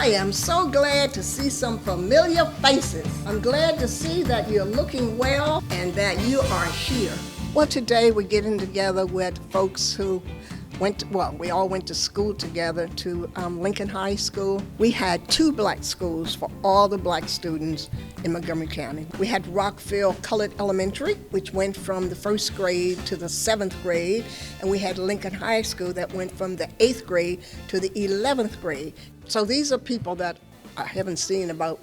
I am so glad to see some familiar faces. I'm glad to see that you're looking well and that you are here. Well, today we're getting together with folks who we all went to school together to Lincoln High School. We had 2 black schools for all the black students in Montgomery County. We had Rockville Colored Elementary, which went from the 1st grade to the 7th grade, and we had Lincoln High School that went from the 8th grade to the 11th grade. So these are people that I haven't seen in about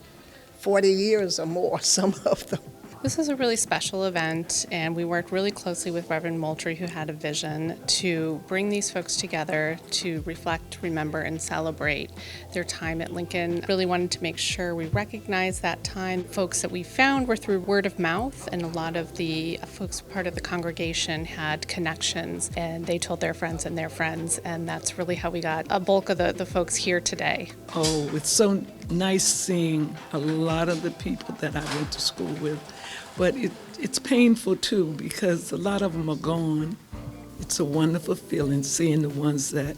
40 years or more, some of them. This is a really special event, and we worked really closely with Reverend Moultrie, who had a vision to bring these folks together to reflect, remember, and celebrate their time at Lincoln. Really wanted to make sure we recognize that time. Folks that we found were through word of mouth, and a lot of the folks part of the congregation had connections, and they told their friends, and that's really how we got a bulk of the folks here today. Oh, it's so nice seeing a lot of the people that I went to school with. But it's painful, too, because a lot of them are gone. It's a wonderful feeling seeing the ones that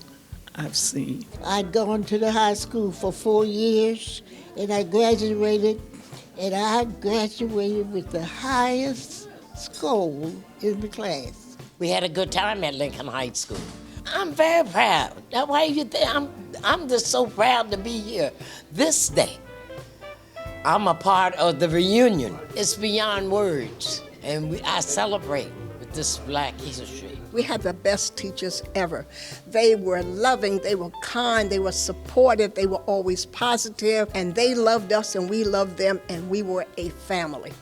I've seen. I'd gone to the high school for 4 years, and I graduated, with the highest score in the class. We had a good time at Lincoln High School. I'm very proud. That's why you think I'm just so proud to be here this day. I'm a part of the reunion. It's beyond words, and I celebrate with this Black history. We had the best teachers ever. They were loving, they were kind, they were supportive, they were always positive, and they loved us and we loved them, and we were a family.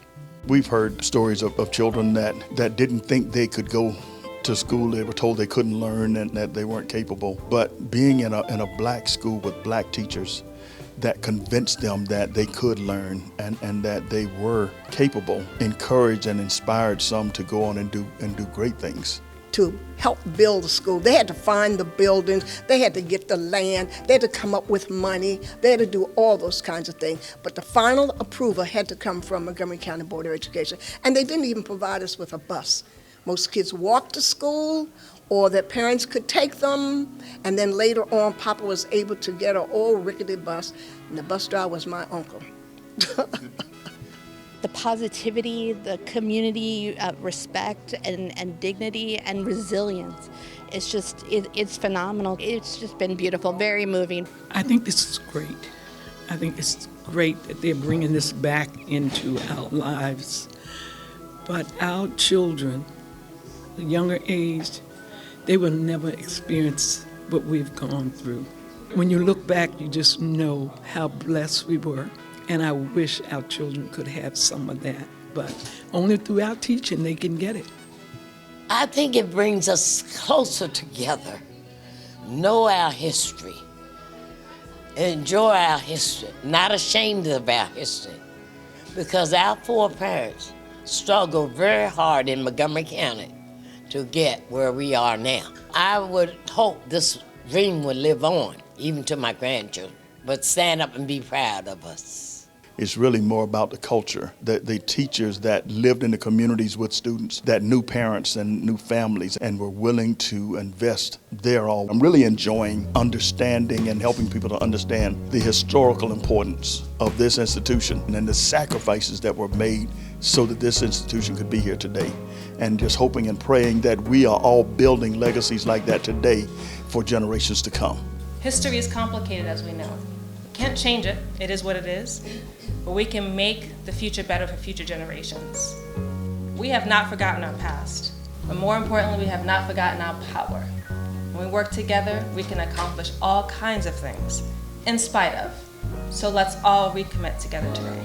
We've heard stories of children that didn't think they could go to school. They were told they couldn't learn and that they weren't capable. But being in a black school with black teachers that convinced them that they could learn and that they were capable, encouraged and inspired some to go on and do great things. To help build the school, they had to find the buildings, they had to get the land, they had to come up with money, they had to do all those kinds of things. But the final approval had to come from Montgomery County Board of Education. And they didn't even provide us with a bus. Most kids walked to school, or their parents could take them, and then later on, Papa was able to get an old rickety bus, and the bus driver was my uncle. The positivity, the community respect and dignity and resilience, it's phenomenal. It's just been beautiful, very moving. I think this is great. I think it's great that they're bringing this back into our lives. But our children, the younger age, they will never experience what we've gone through. When you look back, you just know how blessed we were. And I wish our children could have some of that. But only through our teaching they can get it. I think it brings us closer together. Know our history. Enjoy our history. Not ashamed of our history. Because our foreparents struggled very hard in Montgomery County to get where we are now. I would hope this dream would live on, even to my grandchildren, but stand up and be proud of us. It's really more about the culture, the teachers that lived in the communities with students, that knew parents and knew families and were willing to invest their all. I'm really enjoying understanding and helping people to understand the historical importance of this institution and the sacrifices that were made so that this institution could be here today. And just hoping and praying that we are all building legacies like that today for generations to come. History is complicated, as we know. We can't change it. It is what it is. But we can make the future better for future generations. We have not forgotten our past, but more importantly, we have not forgotten our power. When we work together, we can accomplish all kinds of things, in spite of. So let's all recommit together today.